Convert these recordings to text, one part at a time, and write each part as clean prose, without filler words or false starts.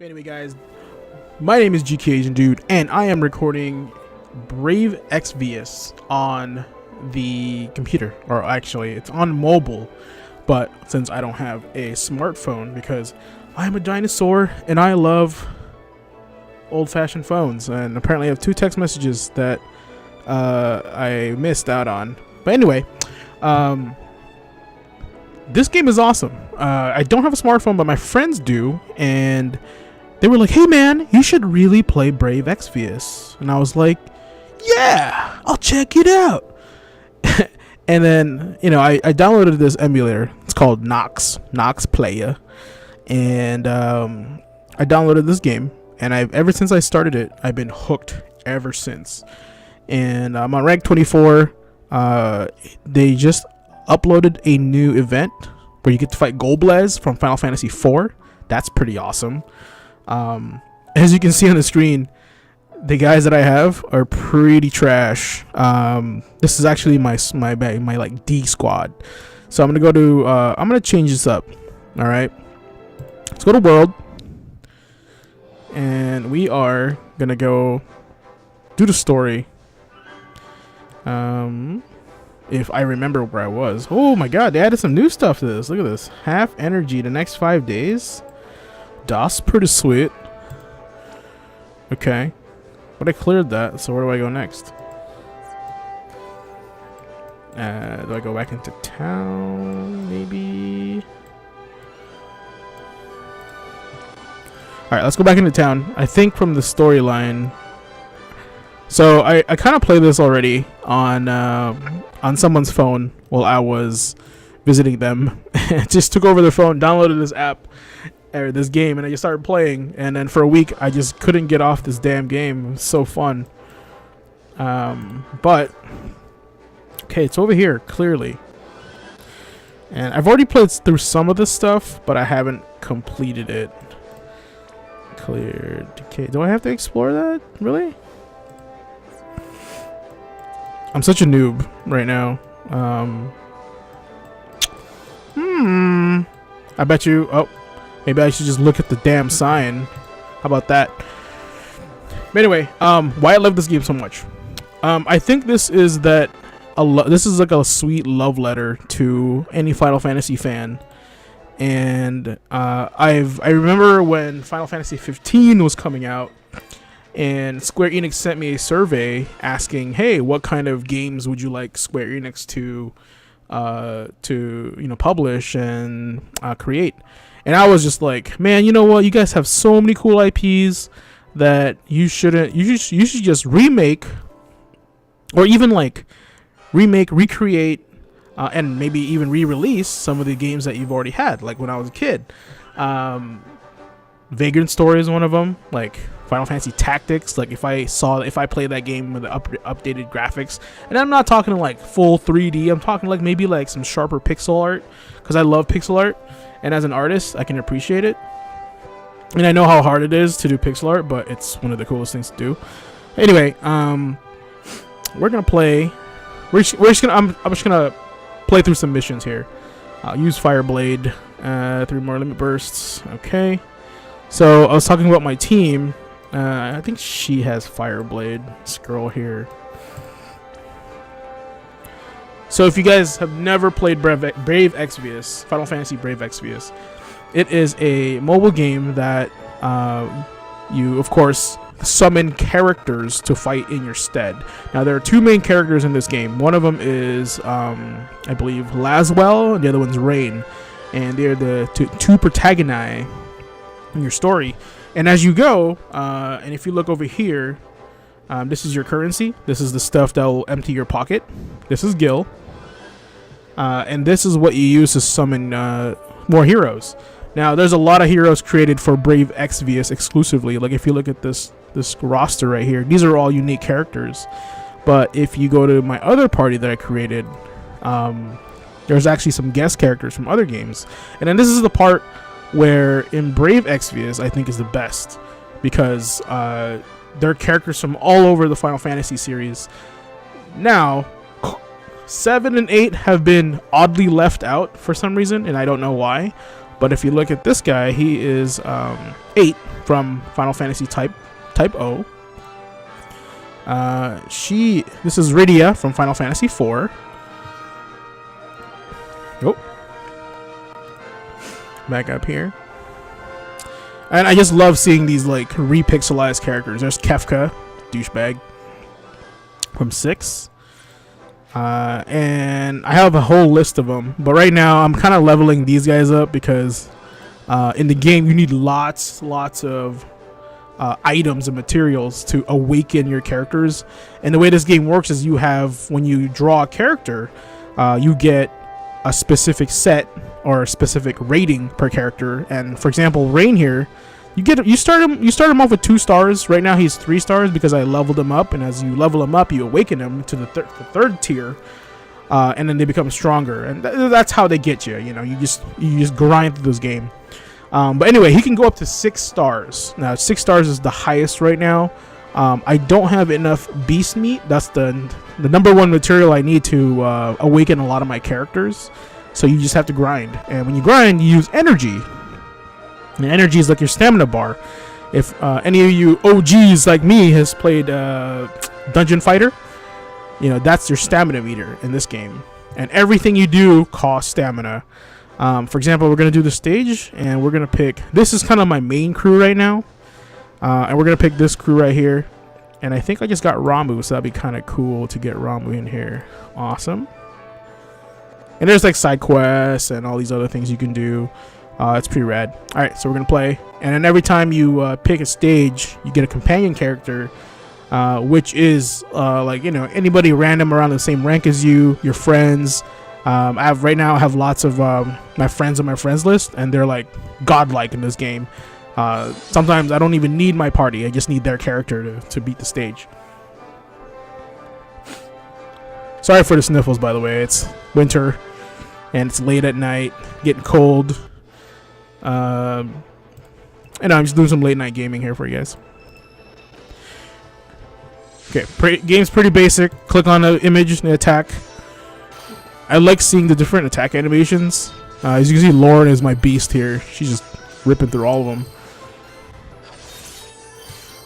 Anyway, guys, my name is GQAzndood, and I am recording Brave Exvius on the computer, or actually, it's on mobile. But since I don't have a smartphone, because I'm a dinosaur and I love old-fashioned phones, and apparently I have 2 text messages that I missed out on. But anyway, this game is awesome. I don't have a smartphone, but my friends do, and they were like, "Hey man, you should really play Brave Exvius." And I was like, "Yeah, I'll check it out." And then, I downloaded this emulator. It's called Nox Player. And I downloaded this game, and ever since I started it, I've been hooked ever since. And I'm on rank 24. They just uploaded a new event where you get to fight Golblez from Final Fantasy IV. That's pretty awesome. As you can see on the screen, the guys that I have are pretty trash. This is actually my like D squad. So I'm gonna go to I'm gonna change this up. All right, let's go to world, and we are gonna go do the story. If I remember where I was. Oh my god, they added some new stuff to this. Look at this. Half energy the next 5 days. That's pretty sweet. Okay. But I cleared that, so where do I go next? Do I go back into town? Maybe? Alright, let's go back into town. I think from the storyline. So I kind of played this already on someone's phone while I was visiting them. Just took over their phone, downloaded this app or this game, and I just started playing. And then for a week, I just couldn't get off this damn game. It was so fun. But okay, it's over here clearly, and I've already played through some of this stuff, but I haven't completed it. Cleared. Okay, do I have to explore that? Really? I'm such a noob right now. I bet you. Oh, maybe I should just look at the damn sign. How about that? But anyway, why I love this game so much. I think this is like a sweet love letter to any Final Fantasy fan. And I remember when Final Fantasy 15 was coming out, and Square Enix sent me a survey asking, "Hey, what kind of games would you like Square Enix to publish and create?" And I was just like, "Man, you know what? You guys have so many cool IPs that you should just remake, or even like recreate, and maybe even re-release some of the games that you've already had, like when I was a kid." Vagrant Story is one of them. Like Final Fantasy Tactics. Like if I played that game with the updated graphics, and I'm not talking like full 3D. I'm talking like maybe like some sharper pixel art, because I love pixel art, and as an artist, I can appreciate it. And I know how hard it is to do pixel art, but it's one of the coolest things to do. Anyway, we're gonna play. I'm just gonna play through some missions here. Use Fireblade. 3 more limit bursts. Okay. So I was talking about my team. I think she has Fireblade. This girl here. So if you guys have never played Brave Exvius, Final Fantasy Brave Exvius, it is a mobile game that you, of course, summon characters to fight in your stead. Now there are 2 main characters in this game. One of them is, I believe, Laswell, and the other one's Rain, and they're the two protagoni in your story. And as you go, and if you look over here, this is your currency. This is the stuff that will empty your pocket. This is Gil, and this is what you use to summon more heroes. Now there's a lot of heroes created for Brave Exvius exclusively. Like if you look at this roster right here, these are all unique characters. But if you go to my other party that I created, there's actually some guest characters from other games. And then this is the part where in Brave Exvius I think is the best, because there are characters from all over the Final Fantasy series. Now 7 and 8 have been oddly left out for some reason, and I don't know why. But if you look at this guy, he is 8 from Final Fantasy Type O. This is Rydia from Final Fantasy IV. Oh, back up here. And I just love seeing these like repixelized characters. There's Kefka, douchebag, from 6. And I have a whole list of them, but right now I'm kind of leveling these guys up because in the game you need lots of items and materials to awaken your characters. And the way this game works is when you draw a character, you get a specific set or a specific rating per character. And for example, Rain here, you start him off with 2 stars. Right now he's 3 stars because I leveled him up, and as you level him up, you awaken him to the third tier, and then they become stronger. And that's how they get you. You know, you just grind through this game. But anyway, he can go up to 6 stars. Now 6 stars is the highest right now. I don't have enough beast meat. That's the number 1 material I need to awaken a lot of my characters. So you just have to grind, and when you grind, you use energy. And energy is like your stamina bar. If any of you OGs like me has played Dungeon Fighter, you know that's your stamina meter in this game. And everything you do costs stamina. For example, we're gonna do the stage, and we're gonna pick. This is kind of my main crew right now, and we're gonna pick this crew right here. And I think I just got Ramu, so that'd be kind of cool to get Ramu in here. Awesome. And there's like side quests and all these other things you can do. It's pretty rad. Alright, so we're going to play. And then every time you pick a stage, you get a companion character, which is like, you know, anybody random around the same rank as you, your friends. Right now I have lots of my friends on my friends list, and they're like godlike in this game. Sometimes I don't even need my party. I just need their character to beat the stage. Sorry for the sniffles, by the way. It's winter, and it's late at night, getting cold. And I'm just doing some late night gaming here for you guys. Okay, game's pretty basic. Click on the image and attack. I like seeing the different attack animations. As you can see, Lauren is my beast here. She's just ripping through all of them.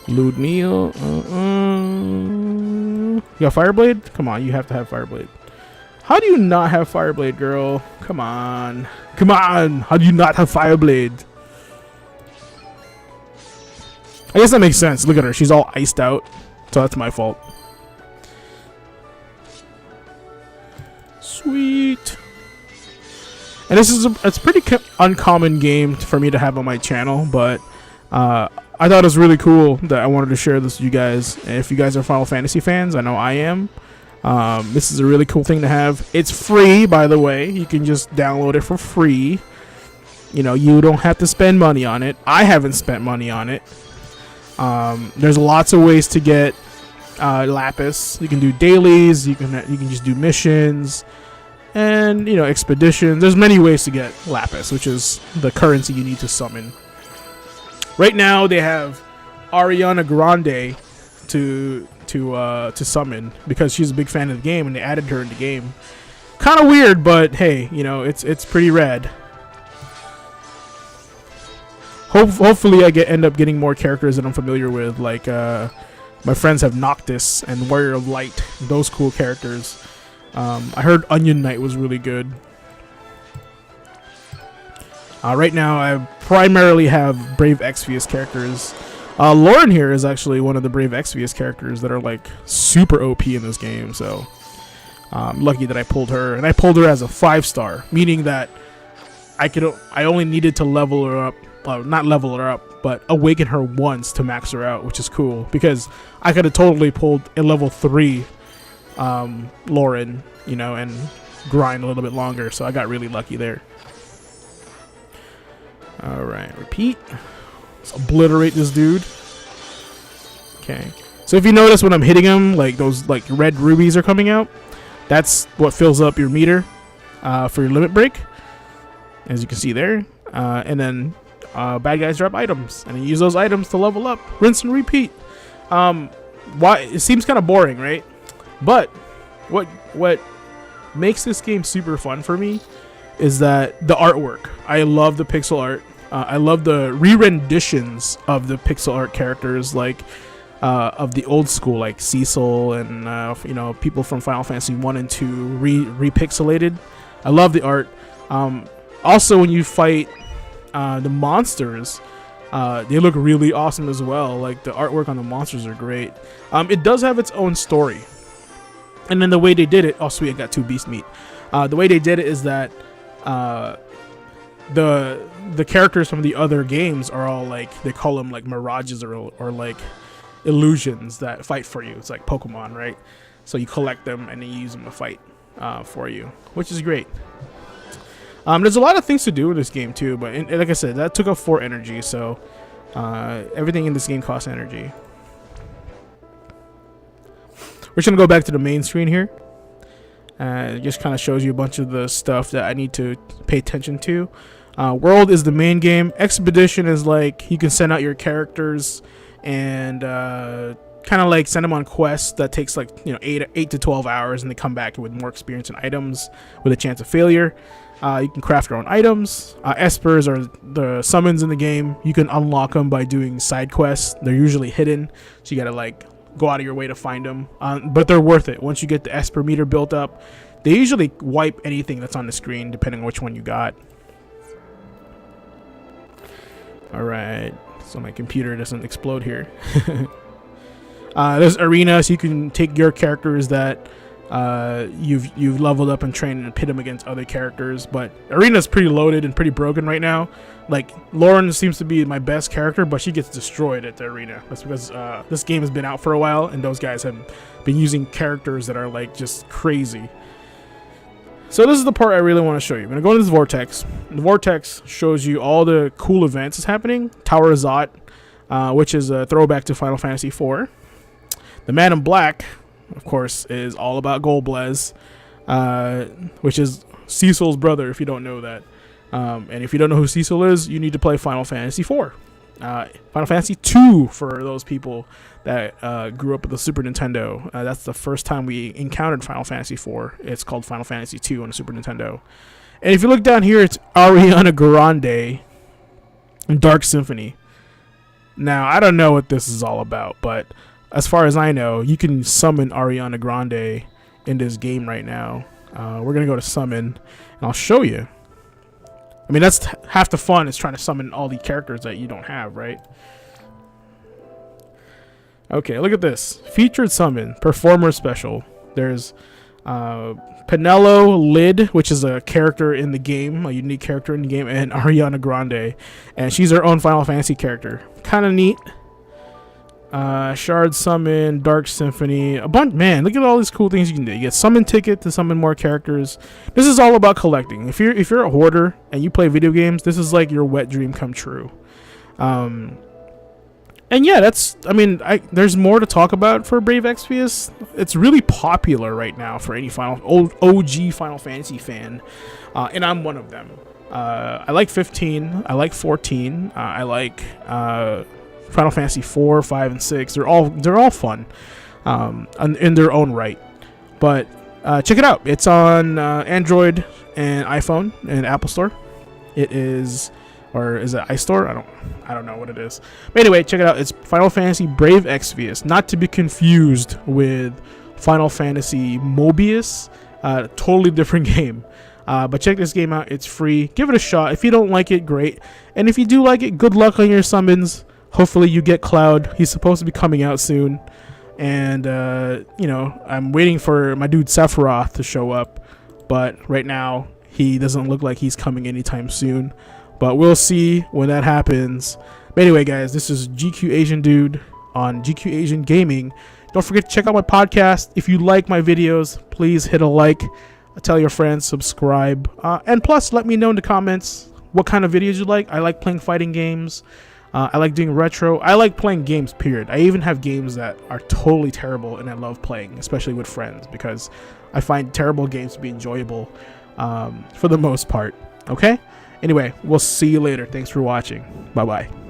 Loot meal. You got Fireblade? Come on, you have to have Fireblade. How do you not have Fireblade, girl? Come on. Come on! How do you not have Fireblade? I guess that makes sense. Look at her. She's all iced out. So that's my fault. Sweet. And this is it's a pretty uncommon game for me to have on my channel, but I thought it was really cool that I wanted to share this with you guys. And if you guys are Final Fantasy fans, I know I am. This is a really cool thing to have. It's free, by the way. You can just download it for free. You know, you don't have to spend money on it. I haven't spent money on it. There's lots of ways to get lapis. You can do dailies. You can just do missions, and you know, expeditions. There's many ways to get lapis, which is the currency you need to summon. Right now, they have Ariana Grande to summon because she's a big fan of the game, and they added her in the game. Kind of weird, but hey, you know, it's pretty rad. Hopefully, I end up getting more characters that I'm familiar with. Like my friends have Noctis and Warrior of Light. Those cool characters. I heard Onion Knight was really good. Right now, I primarily have Brave Exvius characters. Lauren here is actually one of the Brave Exvius characters that are like super OP in this game. So I'm lucky that I pulled her, and I pulled her as a 5-star, meaning that I only needed to level her up. Not level her up, but awaken her once to max her out, which is cool because I could have totally pulled a level 3 Lauren, you know, and grind a little bit longer. So I got really lucky there. All right, repeat. Let's obliterate this dude. Okay. So if you notice when I'm hitting him, like those like red rubies are coming out, that's what fills up your meter for your limit break, as you can see there. And then bad guys drop items, and you use those items to level up. Rinse and repeat. Why it seems kind of boring, right? But what makes this game super fun for me is that the artwork. I love the pixel art. I love the re-renditions of the pixel art characters, like of the old school, like Cecil and you know, people from Final Fantasy 1 and 2 repixelated. I love the art. Also, when you fight the monsters, they look really awesome as well. Like, the artwork on the monsters are great. It does have its own story, and then the way they did it, oh sweet, I got 2 beast meat. The way they did it is that the characters from the other games are all like, they call them like mirages or like illusions that fight for you. It's like Pokemon, right? So you collect them and then you use them to fight for you, which is great. There's a lot of things to do in this game too, but like I said, that took up 4 energy, so everything in this game costs energy. We're just gonna go back to the main screen here. It just kind of shows you a bunch of the stuff that I need to pay attention to. World is the main game. Expedition is like, you can send out your characters and kind of like send them on quests that takes like, you know, 8 to 12 hours, and they come back with more experience and items with a chance of failure. You can craft your own items. Espers are the summons in the game. You can unlock them by doing side quests. They're usually hidden, so you gotta like go out of your way to find them. But they're worth it. Once you get the Esper meter built up, they usually wipe anything that's on the screen, depending on which one you got. Alright, so my computer doesn't explode here. There's arenas. You can take your characters that you've leveled up and trained and pit them against other characters, but arena's pretty loaded and pretty broken right now. Like, Lauren seems to be my best character, but she gets destroyed at the arena. That's because this game has been out for a while, and those guys have been using characters that are like just crazy. So this is the part I really want to show you. I'm gonna go into this vortex. The vortex shows you all the cool events that's happening. Tower of Zot, which is a throwback to Final Fantasy IV. The Man in Black, of course, is all about Golblez, which is Cecil's brother, if you don't know that. And if you don't know who Cecil is, you need to play Final Fantasy IV. Final Fantasy II for those people that grew up with the Super Nintendo. That's the first time we encountered Final Fantasy IV. It's called Final Fantasy II on the Super Nintendo. And if you look down here, it's Ariana Grande and Dark Symphony. Now, I don't know what this is all about, but as far as I know, you can summon Ariana Grande in this game right now. We're going to go to summon, and I'll show you. I mean, that's half the fun, is trying to summon all the characters that you don't have, right? Okay, look at this. Featured summon, performer special. There's Penelo Lid, which is a character in the game, a unique character in the game, and Ariana Grande. And she's her own Final Fantasy character. Kind of neat. Shard summon, Dark Symphony, a bunch. Man, look at all these cool things you can do. You get summon ticket to summon more characters. This is all about collecting. If you're a hoarder and you play video games, this is like your wet dream come true. And yeah, that's, I mean, there's more to talk about for Brave Exvius. It's really popular right now for any OG Final Fantasy fan, and I'm one of them. I like 15. I like 14. I like Final Fantasy 4, 5, and 6. They're all fun, in their own right. But check it out. It's on Android and iPhone and Apple Store. It is, or is it iStore? I don't know what it is. But anyway, check it out. It's Final Fantasy Brave Exvius, not to be confused with Final Fantasy Mobius. Totally different game. But check this game out. It's free. Give it a shot. If you don't like it, great. And if you do like it, good luck on your summons. Hopefully you get Cloud. He's supposed to be coming out soon. And, you know, I'm waiting for my dude Sephiroth to show up. But right now, he doesn't look like he's coming anytime soon. But we'll see when that happens. But anyway, guys, this is GQAzndood on GQAzn Gaming. Don't forget to check out my podcast. If you like my videos, please hit a like. Tell your friends, subscribe. And plus, let me know in the comments what kind of videos you like. I like playing fighting games. I like doing retro. I like playing games, period. I even have games that are totally terrible and I love playing, especially with friends, because I find terrible games to be enjoyable for the most part. Okay? Anyway, we'll see you later. Thanks for watching. Bye-bye.